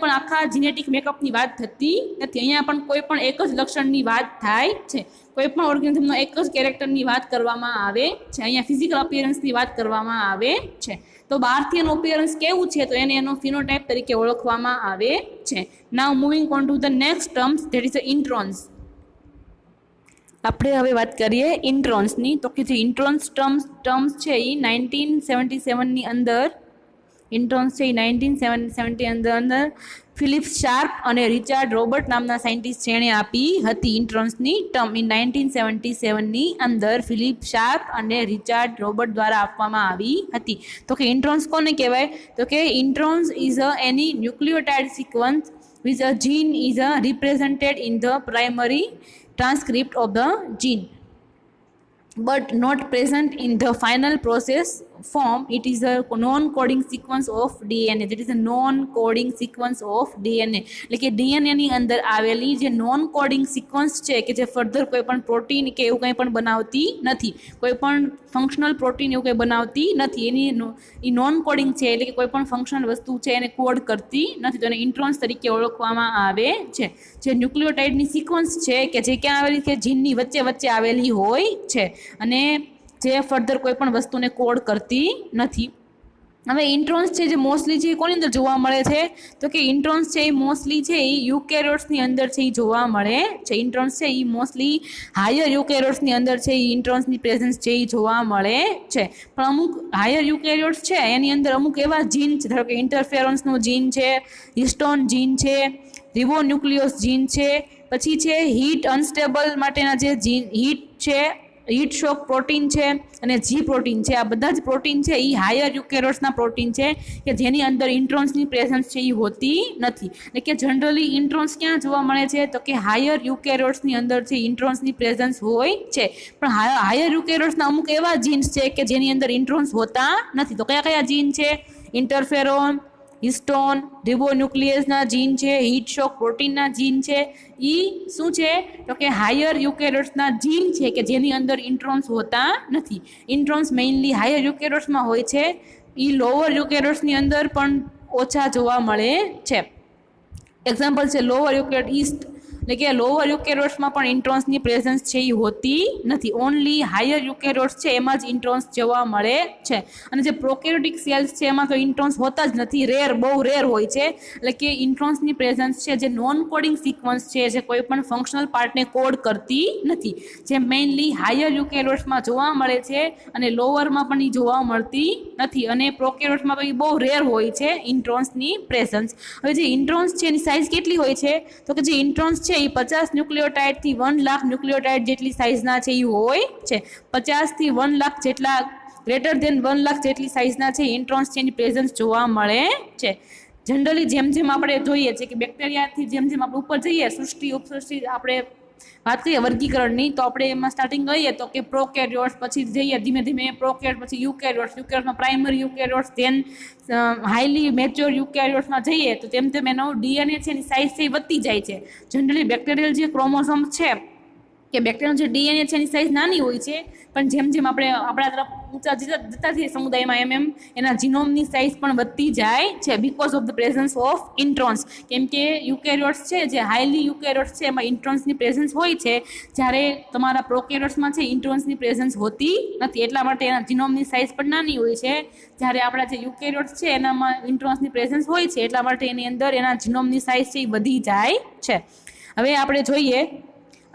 પણ આખા જીનેટિક મેકઅપની વાત થતી નથી. અહીંયા પણ કોઈ પણ એક જ લક્ષણની વાત થાય છે. કોઈ પણ ઓર્ગેનિઝમનો એક જ કેરેક્ટરની વાત કરવામાં આવે છે. અહીંયા ફિઝિકલ અપિયરન્સની વાત કરવામાં આવે છે. તો બહારથી એનું અપિયરન્સ કેવું છે? તો એને એનો ફિનોટાઇપ તરીકે ઓળખવામાં આવે છે. Now moving on to the next terms, that is introns. આપણે હવે વાત કરીએ ઇન્ટ્રોન્સની. તો કે જે ઇન્ટ્રોન્સ ટર્મ્સ છે એ 1977ની અંદર ઇન્ટ્રોન્સ છે એ 1970 અંદર ફિલિપ શાર્પ અને રિચાર્ડ રોબર્ટ નામના સાયન્ટિસ્ટ જેણે આપી હતી ઇન્ટ્રોન્સની ટર્મ. ઇન 1977ની અંદર ફિલિપ શાર્પ અને રિચાર્ડ રોબર્ટ દ્વારા આપવામાં આવી હતી. તો કે ઇન્ટ્રોન્સ કોને કહેવાય? તો કે introns is any nucleotide sequence which a gene is represented in the primary transcript of the gene but not present in the final process form. It is a non-coding sequence of DNA. That is a non-coding sequence of DNA. એટલે કે DNA ની અંદર આવેલી જે નોન કોડિંગ સિક્વન્સ છે કે જે ફર્ધર કોઈ પણ પ્રોટીન કે એવું કંઈ પણ બનાવતી નથી, કોઈ પણ ફંક્શનલ પ્રોટીન એવું કંઈ બનાવતી નથી, એની એ નોન કોડિંગ છે એટલે કે કોઈ પણ ફંક્શનલ વસ્તુ છે એને કોડ કરતી નથી. તો એને ઇન્ટ્રોન્સ તરીકે ઓળખવામાં આવે છે. જે ન્યુક્લિયોટાઇડની સિક્વન્સ છે કે જે ક્યાં આવેલી છે? જીનની વચ્ચે આવેલી હોય છે અને જે ફર્ધર કોઈ પણ વસ્તુને કોડ કરતી નથી. હવે ઇન્ટ્રોન્સ છે જે મોસ્ટલી છે કોની અંદર જોવા મળે છે? તો કે ઇન્ટ્રોન્સ છે એ મોસ્ટલી છે એ યુકેરિયોટ્સની અંદર છે એ જોવા મળે છે. ઇન્ટ્રોન્સ છે એ મોસ્ટલી હાયર યુકેરિયોટ્સની અંદર છે એ ઇન્ટ્રોન્સની પ્રેઝન્સ છે એ જોવા મળે છે. પણ અમુક હાયર યુકેરિયોટ્સ છે એની અંદર અમુક એવા જીન છે, ધારો કે ઇન્ટરફેરોન્સનું જીન છે, હિસ્ટોન જીન છે, રિબોન્યુક્લિયોસ જીન છે, પછી છે હીટ અનસ્ટેબલ માટેના જે જીન હીટ શોક પ્રોટીન છે અને જી પ્રોટીન છે. આ બધા જ પ્રોટીન છે એ હાયર યુકેરિયોટ્સના પ્રોટીન છે કે જેની અંદર ઇન્ટ્રોન્સની પ્રેઝન્સ છે એ હોતી નથી. એટલે કે જનરલી ઇન્ટ્રોન્સ ક્યાં જોવા મળે છે? તો કે હાયર યુકેરિયોટ્સની અંદર છે ઇન્ટ્રોન્સની પ્રેઝન્સ હોય છે. પણ હાયર યુકેરિયોટ્સના અમુક એવા જીન્સ છે કે જેની અંદર ઇન્ટ્રોન્સ હોતા નથી. તો કયા જીન છે? ઇન્ટરફેરોન, હિસ્ટોન, રિબોન્યુક્લિયસના જીન છે, હીટ શોક પ્રોટીનના જીન છે. એ શું છે? તો કે હાયર યુકેરિયોટ્સના જીન છે કે જેની અંદર ઇન્ટ્રોન્સ હોતા નથી. ઇન્ટ્રોન્સ મેઇનલી હાયર યુકેરિયોટ્સમાં હોય છે. એ લોઅર યુકેરિયોટ્સની અંદર પણ ઓછા જોવા મળે છે. એક્ઝામ્પલ છે લોઅર યુકેરિયોટ ઈસ્ટ, એટલે કે લોઅર યુકેરિયોટ્સમાં પણ ઇન્ટ્રોન્સની પ્રેઝન્સ છે એ હોતી નથી. ઓનલી હાયર યુકેરિયોટ્સ છે એમાં જ ઇન્ટ્રોન્સ જોવા મળે છે. અને જે પ્રોકેરિયોટિક સેલ્સ છે એમાં તો ઇન્ટ્રોન્સ હોતા જ નથી, બહુ રેર હોય છે. એટલે કે ઇન્ટ્રોન્સની પ્રેઝન્સ છે જે નોન કોડિંગ સિક્વન્સ છે જે કોઈ પણ ફંક્શનલ પાર્ટને કોડ કરતી નથી, જે મેઇનલી હાયર યુકેરિયોટ્સમાં જોવા મળે છે અને લોઅરમાં પણ એ જોવા મળતી નથી. અને પ્રોકેરિયોટ્સમાં તો એ બહુ રેર હોય છે ઇન્ટ્રોન્સની પ્રેઝન્સ. હવે જે ઇન્ટ્રોન્સ છે એની સાઇઝ કેટલી હોય છે? તો કે જે ઇન્ટ્રોન્સ છે એ 50 ન્યુક્લિયોટાઇડથી 1 લાખ ન્યુક્લિયોટાઇડ જેટલી સાઇઝના છે એ હોય છે. 50થી 1 લાખ જેટલા ગ્રેટર દેન 1 લાખ જેટલી સાઇઝના છે ઇન્ટ્રોન્સ છે એની પ્રેઝન્સ જોવા મળે છે. જનરલી જેમ આપણે જોઈએ છે કે બેક્ટેરિયાથી જેમ આપણે ઉપર જઈએ સૃષ્ટિ ઉપસૃષ્ટિ આપણે વાત કરીએ વર્ગીકરણની, તો આપણે એમાં સ્ટાર્ટિંગ કરીએ તો કે પ્રોકેરિયોટ્સ, પછી જઈએ ધીમે ધીમે પ્રોકેરિયોટ, પછી યુકેરિયોટ્સમાં primary eukaryotes, then highly mature યુકેરિયોટ્સમાં જઈએ તો તેમ એનો ડીએનએ છે એની સાઇઝ છે એ વધતી જાય છે. જનરલી બેક્ટેરિયલ જે ક્રોમોસોમ્સ છે કે બેક્ટેરિયાનો જે ડીએનએ છે એની સાઇઝ નાની હોય છે, પણ જેમ આપણે આપણા તરફ ઊંચા જતા જઈએ સમુદાયમાં એમ એના જીનોમની સાઇઝ પણ વધતી જાય છે because of the presence of introns. કેમ કે યુકેરિયોટ્સ છે જે હાઈલી યુકેરિયોટ્સ છે એમાં ઇન્ટ્રોન્સની પ્રેઝન્સ હોય છે, જ્યારે તમારા પ્રોકેરિયોટ્સમાં છે ઇન્ટ્રોન્સની પ્રેઝન્સ હોતી નથી. એટલા માટે એના જીનોમની સાઇઝ પણ નાની હોય છે, જ્યારે આપણા જે યુકેરિયોટ્સ છે એનામાં ઇન્ટ્રોન્સની પ્રેઝન્સ હોય છે એટલા માટે એની અંદર એના જીનોમની સાઇઝ છે એ વધી જાય છે. હવે આપણે જોઈએ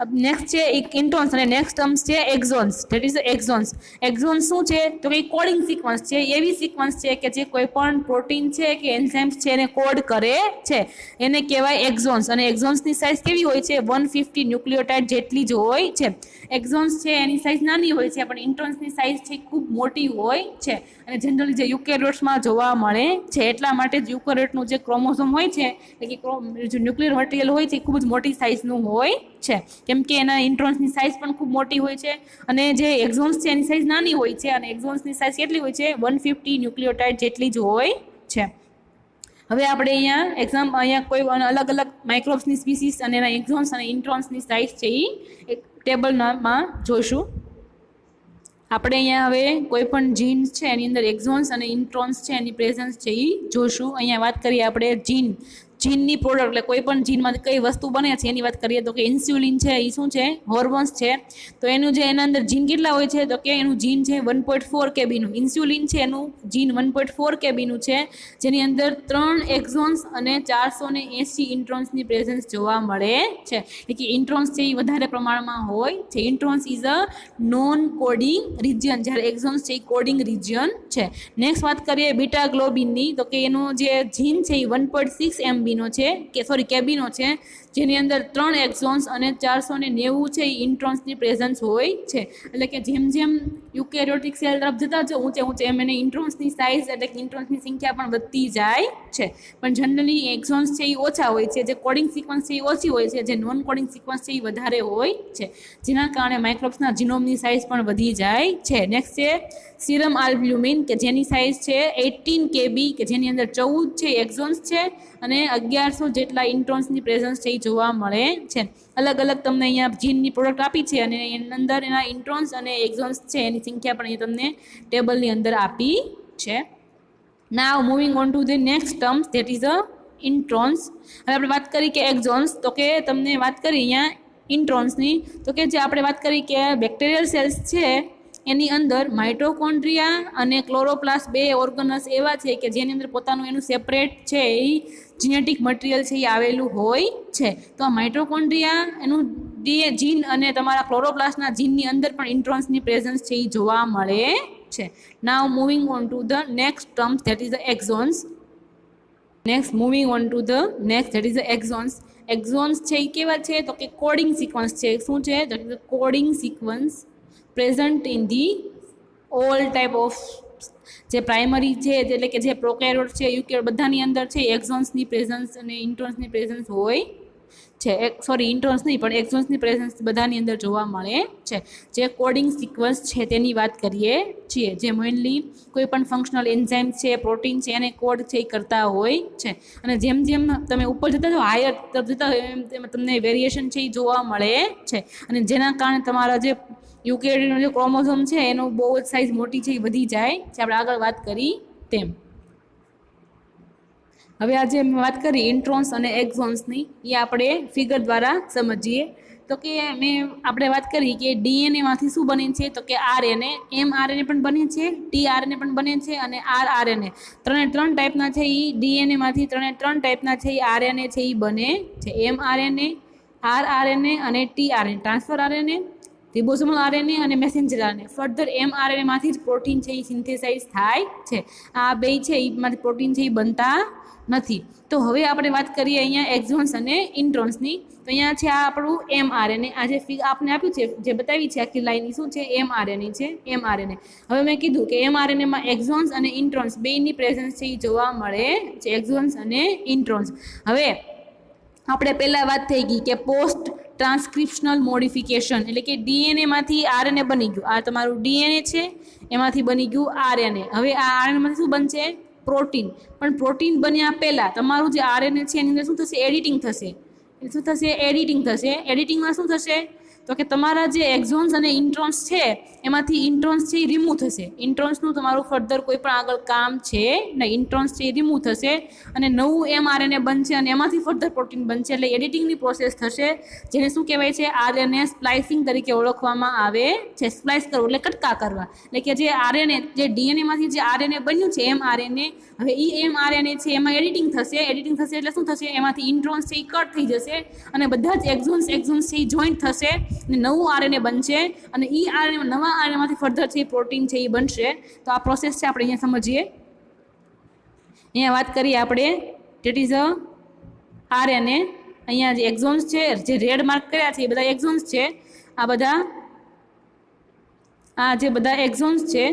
નેક્સ્ટ છે એક ઇન્ટ્રોન્સ અને નેક્સ્ટ ટર્મ્સ છે exons. That is exons. Exons શું છે? તો કે કોડિંગ સિક્વન્સ છે. એવી સિક્વન્સ છે કે જે કોઈ પણ પ્રોટીન છે કે એન્ઝાઇમ્સ છે એને કોડ કરે છે, એને કહેવાય એક્ઝોન્સ. અને એક્ઝોન્સની સાઇઝ કેવી હોય છે? 150 ન્યુક્લિયોટાઇડ જેટલી જ હોય છે. એક્ઝોન્સ છે એની સાઇઝ નાની હોય છે, પણ ઇન્ટ્રોન્સની સાઇઝ છે ખૂબ મોટી હોય છે અને જનરલી જે યુકેરિયોટ્સમાં જોવા મળે છે. એટલા માટે જ યુકેરિયોટનું જે ક્રોમોસોમ હોય છે એટલે કે જે ન્યુક્લિયર મટીરિયલ હોય છે એ ખૂબ જ મોટી સાઇઝનું હોય છે, કેમ કે એના ઇન્ટ્રોન્સની સાઇઝ પણ ખૂબ મોટી હોય છે. અને જે એક્ઝોન્સ છે એની સાઇઝ નાની હોય છે અને એક્ઝોન્સની સાઇઝ કેટલી હોય છે? 150 ન્યુક્લિયોટાઇડ જેટલી જ હોય છે. હવે આપણે અહીંયા અહીંયા કોઈ અલગ અલગ માઇક્રોબ્સની સ્પીસીસ અને એના એક્ઝોન્સ અને ઇન્ટ્રોન્સની સાઇઝ છે એ એક ટેબલમાં જોઈશું. આપણે અહીંયા હવે કોઈ પણ જીન્સ છે એની અંદર એક્ઝોન્સ અને ઇન્ટ્રોન્સ છે એની પ્રેઝન્સ છે એ જોઈશું. અહીંયા વાત કરીએ આપણે જીનની પ્રોડક્ટ, એટલે કોઈ પણ જીનમાં કઈ વસ્તુ બને છે એની વાત કરીએ તો કે ઇન્સ્યુલિન છે એ શું છે, હોર્મોન્સ છે. તો એનું જે એના અંદર જીન કેટલા હોય છે તો કે એનું જીન છે 1.4 kbનું. ઇન્સ્યુલિન છે એનું જીન 1.4 kbનું છે, જેની અંદર 3 એક્ઝોન્સ અને 480 ઇન્ટ્રોન્સની પ્રેઝન્સ જોવા મળે છે. એટલે કે ઇન્ટ્રોન્સ છે એ વધારે પ્રમાણમાં હોય છે. Introns is a non coding region, જ્યારે એક્ઝોન્સ છે એ કોડિંગ રિજિયન છે. નેક્સ્ટ વાત કરીએ બીટા ગ્લોબિનની, તો કે એનું જે જીન છે એ 1.6 MB કેબીનો છે, જેની અંદર 3 એક્ઝોન્સ અને 490 છે એ ઇન્ટ્રોન્સની પ્રેઝન્સ હોય છે. એટલે કે જેમ જેમ યુકેરિયોટિક સેલ તરફ જતા જો ઊંચે એમ એને ઇન્ટ્રોન્સની સાઇઝ એટલે કે ઇન્ટ્રોન્સની સંખ્યા પણ વધતી જાય છે. પણ જનરલી એક્ઝોન્સ છે એ ઓછા હોય છે, જે કોડિંગ સિક્વન્સ છે એ ઓછી હોય છે, જે નોન કોડિંગ સિક્વન્સ છે એ વધારે હોય છે, જેના કારણે માઇક્રોબ્સના જીનોમની સાઇઝ પણ વધી જાય છે. નેક્સ્ટ છે સીરમ આલ્બ્યુમિન, કે જેની સાઇઝ છે 18 kb, કે જેની અંદર 14 છે એક્ઝોન્સ છે અને 1100 જેટલા ઇન્ટ્રોન્સની પ્રેઝન્સ છે એ જોવા મળે છે. અલગ અલગ તમને અહીંયા જીનની પ્રોડક્ટ આપી છે અને એની અંદર એના ઇન્ટ્રોન્સ અને એક્ઝોન્સ છે એની સંખ્યા પણ અહીંયા તમને ટેબલની અંદર આપી છે. Now moving on to the next terms, that is a introns. હવે આપણે વાત કરી કે એક્ઝોન્સ, તો કે તમને વાત કરી અહીંયા ઇન્ટ્રોન્સની, તો કે જે આપણે વાત કરી કે બેક્ટેરિયલ સેલ્સ છે એની અંદર માઇટોકોન્ડ્રિયા અને ક્લોરોપ્લાસ્ટ 2 ઓર્ગનસ એવા છે કે જેની અંદર પોતાનું એનું સેપરેટ છે એ જીનેટિક મટીરિયલ છે એ આવેલું હોય છે. તો આ માઇટોકોન્ડ્રિયા એનું જીન અને તમારા ક્લોરોપ્લાસ્ટના જીનની અંદર પણ ઇન્ટ્રોન્સની પ્રેઝન્સ છે એ જોવા મળે છે. Now moving on to the next terms, that is the exons. Next moving on to the next, that is the exons. Exons છે એ કેવા છે તો કે કોડિંગ સિક્વન્સ છે. શું છે? That is the coding sequence present in the all type of જે પ્રાઇમરી છે, એટલે કે જે પ્રોકેરિયોટ છે, યુકેરિયોટ બધાની અંદર છે એક્ઝોન્સની પ્રેઝન્સ અને ઇન્ટ્રોન્સની પ્રેઝન્સ હોય છે. ઇન્ટ્રોન્સ નહીં પણ એક્ઝોન્સની પ્રેઝન્સ બધાની અંદર જોવા મળે છે. જે કોડિંગ સિક્વન્સ છે તેની વાત કરીએ છીએ, જે મેઇનલી કોઈ પણ ફંક્શનલ એન્ઝાઇમ છે, પ્રોટીન છે એને કોડ છે એ કરતા હોય છે. અને જેમ જેમ તમે ઉપર જતા જાઓ, હાયર તરફ જતા હોય એમ તમને વેરિએશન છે એ જોવા મળે છે. અને જેના કારણે તમારા જે યુકેરિયોટનો જે ક્રોમોઝોમ છે એનો બહુ જ સાઇઝ મોટી છે એ વધી જાય છે, આપણે આગળ વાત કરી તેમ. હવે આજે વાત કરી ઇન્ટ્રોન્સ અને એક્ઝોન્સની, એ આપણે ફિગર દ્વારા સમજીએ. તો કે આપણે વાત કરી કે ડીએનએમાંથી શું બને છે તો કે આરએનએ, mRNA પણ બને છે, tRNA પણ બને છે અને rRNA. 3 ટાઈપના છે એ ડીએનએમાંથી 3 ટાઈપના છે એ આરએનએ છે એ બને છે. mRNA, rRNA અને tRNA, ટ્રાન્સફર આરએનએ, રિબોસોમલ આરએનએ અને મેસેન્જર આરએનએ. ફર્ધર mRNAમાંથી જ પ્રોટીન છે એ સિન્થેસાઇઝ થાય છે. આ બે છે એમાંથી પ્રોટીન છે એ બનતા નથી. તો હવે આપણે વાત કરીએ અહીંયા એક્ઝોન્સ અને ઇન્ટ્રોન્સની. તો અહીંયા છે આ આપણું mRNA, આ જે આપને આપ્યું છે, જે બતાવી છે આખી લાઈન શું છે, mRNA છે, mRNA. હવે મેં કીધું કે mRNAમાં એક્ઝોન્સ અને ઇન્ટ્રોન્સ બેયની પ્રેઝન્સ છે એ જોવા મળે છે, એક્ઝોન્સ અને ઇન્ટ્રોન્સ. હવે આપણે પહેલાં વાત થઈ ગઈ કે પોસ્ટ ટ્રાન્સક્રિપ્શનલ મોડિફિકેશન, એટલે કે ડીએનએમાંથી આરએનએ બની ગયું. આ તમારું ડીએનએ છે, એમાંથી બની ગયું આરએનએ. હવે આ આરએનએમાંથી શું બનશે? પ્રોટીન. પણ પ્રોટીન બન્યા પહેલાં તમારું જે આરએનએ છે એની અંદર શું થશે? એડિટિંગ થશે. એડિટિંગ થશે. એડિટિંગમાં શું થશે તો કે તમારા જે એક્ઝોન્સ અને ઇન્ટ્રોન્સ છે એમાંથી ઇન્ટ્રોન્સ છે એ રિમૂવ થશે. ઇન્ટ્રોન્સનું તમારું ફર્ધર કોઈ પણ આગળ કામ છે નહીં. ઇન્ટ્રોન્સ છે એ રિમૂવ થશે અને નવું mRNA બનશે અને એમાંથી ફર્ધર પ્રોટીન બનશે. એટલે એડિટિંગની પ્રોસેસ થશે, જેને શું કહેવાય છે? આરએનએ સ્પ્લાઇસિંગ તરીકે ઓળખવામાં આવે છે. સ્પ્લાઇસ કરવું એટલે કટકા કરવા. એટલે કે જે આરએનએ, જે ડીએનએમાંથી જે આરએનએ બન્યું છે mRNA, હવે એ mRNA છે એમાં એડિટિંગ થશે. એડિટિંગ થશે એટલે શું થશે? એમાંથી ઇન્ટ્રોન્સ છે એ કટ થઈ જશે અને બધા જ એક્ઝોન્સ છે એ જોઈન્ટ થશે અને નવું આરએનએ બનશે અને એ આરએનએ નવા આરએનએમાંથી ફર્ધર છે એ પ્રોટીન છે એ બનશે. તો આ પ્રોસેસ છે આપણે અહીંયા સમજીએ. અહીંયા વાત કરીએ આપણે, ધેટ ઇઝ અ આરએનએ. અહીંયા જે એક્ઝોન્સ છે, જે રેડ માર્ક કર્યા છે એ બધા એક્ઝોન્સ છે. આ જે બધા એક્ઝોન્સ છે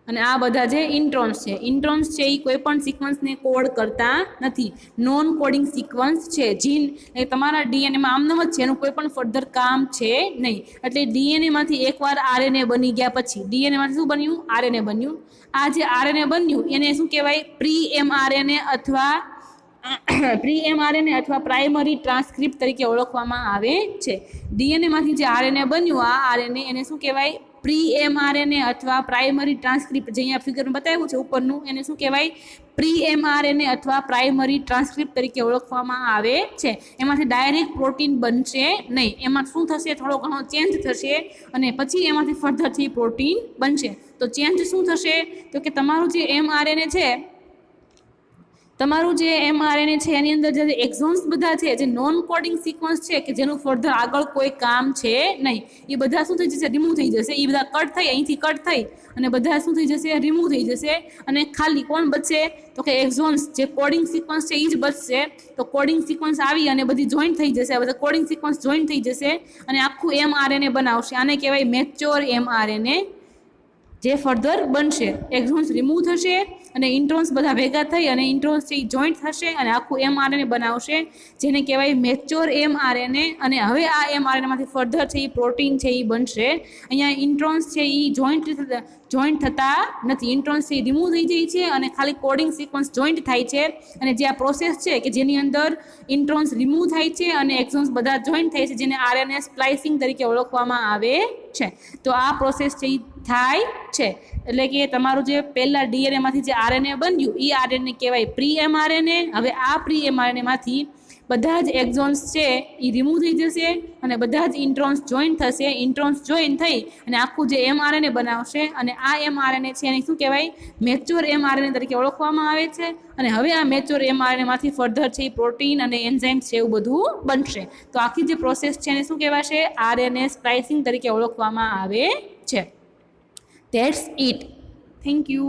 અને આ બધા જે ઇન્ટ્રોન્સ છે. ઇન્ટ્રોન્સ છે એ કોઈ પણ સિક્વન્સને કોડ કરતા નથી, નોન કોડિંગ સિક્વન્સ છે. જીન એ તમારા ડીએનએમાં આમનામ જ છે, એનું કોઈ પણ ફર્ધર કામ છે નહીં. એટલે ડીએનએમાંથી એકવાર આરએનએ બની ગયા પછી ડીએનએમાંથી શું બન્યું? આરએનએ બન્યું. આ જે આરએનએ બન્યું એને શું કહેવાય? પ્રી એમઆરએનએ અથવા અથવા પ્રાઇમરી ટ્રાન્સક્રિપ્ટ તરીકે ઓળખવામાં આવે છે. ડીએનએમાંથી જે આરએનએ બન્યું, આ આરએનએ એને શું કહેવાય? પ્રી એમઆરએનએ અથવા પ્રાઇમરી ટ્રાન્સક્રિપ્ટ, જે અહીંયા ફિગરમાં બતાવ્યું છે ઉપરનું, એને શું કહેવાય? પ્રી એમઆરએનએ અથવા પ્રાઇમરી ટ્રાન્સક્રિપ્ટ તરીકે ઓળખવામાં આવે છે. એમાંથી ડાયરેક્ટ પ્રોટીન બનશે નહીં, એમાં શું થશે? થોડો ઘણો ચેન્જ થશે અને પછી એમાંથી ફર્ધરથી પ્રોટીન બનશે. તો ચેન્જ શું થશે? તો કે તમારું જે એમઆરએનએ છે, એની અંદર જે એક્ઝોન્સ બધા છે, જે નોન કોડિંગ સિક્વન્સ છે કે જેનું ફર્ધર આગળ કોઈ કામ છે નહીં, એ બધા શું થઈ જશે? રિમૂવ થઈ જશે. એ બધા કટ થઈ, અહીંથી કટ થઈ અને બધા શું થઈ જશે? રિમૂવ થઈ જશે. અને ખાલી કોણ બચશે? તો કે એક્ઝોન્સ, જે કોડિંગ સિક્વન્સ છે એ જ બચશે. તો કોડિંગ સિક્વન્સ આવી અને બધી જોઈન્ટ થઈ જશે. બધા કોડિંગ સિક્વન્સ જોઈન્ટ થઈ જશે અને આખું એમઆરએનએ બનાવશે. આને કહેવાય મેચ્યોર એમઆરએનએ, જે ફર્ધર બનશે. એક્ઝોન્સ રિમૂવ થશે અને ઇન્ટ્રોન્સ બધા ભેગા થઈ અને ઇન્ટ્રોન્સ છે એ જોઈન્ટ થશે અને આખું એમઆરએનએ બનાવશે, જેને કહેવાય મેચ્યોર એમઆરએનએ. અને હવે આ એમઆરએનએમાંથી ફર્ધર છે એ પ્રોટીન છે એ બનશે. અહીંયા ઇન્ટ્રોન્સ છે એ જોઈન્ટ થતા નથી. ઇન્ટ્રોન્સ છે એ રિમૂવ થઈ જાય છે અને ખાલી કોડિંગ સિક્વન્સ જોઈન્ટ થાય છે. અને જે આ પ્રોસેસ છે કે જેની અંદર ઇન્ટ્રોન્સ રિમૂવ થાય છે અને એક્ઝોન્સ બધા જોઈન્ટ થાય છે, જેને આરએનએ સ્પ્લાઇસિંગ તરીકે ઓળખવામાં આવે છે. તો આ પ્રોસેસ છે એ થાય છે. એટલે કે તમારું જે પહેલાં ડીએનએમાંથી જે આરએનએ બન્યું, એ આરએનએ કહેવાય પ્રી એમઆરએનએ. હવે આ પ્રી એમઆરએનએમાંથી બધા જ એક્ઝોન્સ છે એ રિમૂવ થઈ જશે અને બધા જ ઇન્ટ્રોન્સ જોઈન થશે. ઇન્ટ્રોન્સ જોઈન થઈ અને આખું જે એમઆરએનએ બનાવશે અને આ એમઆરએનએ છે એને શું કહેવાય? મેચ્યોર એમઆરએનએ તરીકે ઓળખવામાં આવે છે. અને હવે આ મેચ્યોર એમઆરએનએમાંથી ફર્ધર છે એ પ્રોટીન અને એન્ઝાઇમ્સ છે એવું બધું બનશે. તો આખી જે પ્રોસેસ છે એને શું કહેવાશે? આરએનએ સ્પ્લાઇસિંગ તરીકે ઓળખવામાં આવે છે. That's it. Thank you.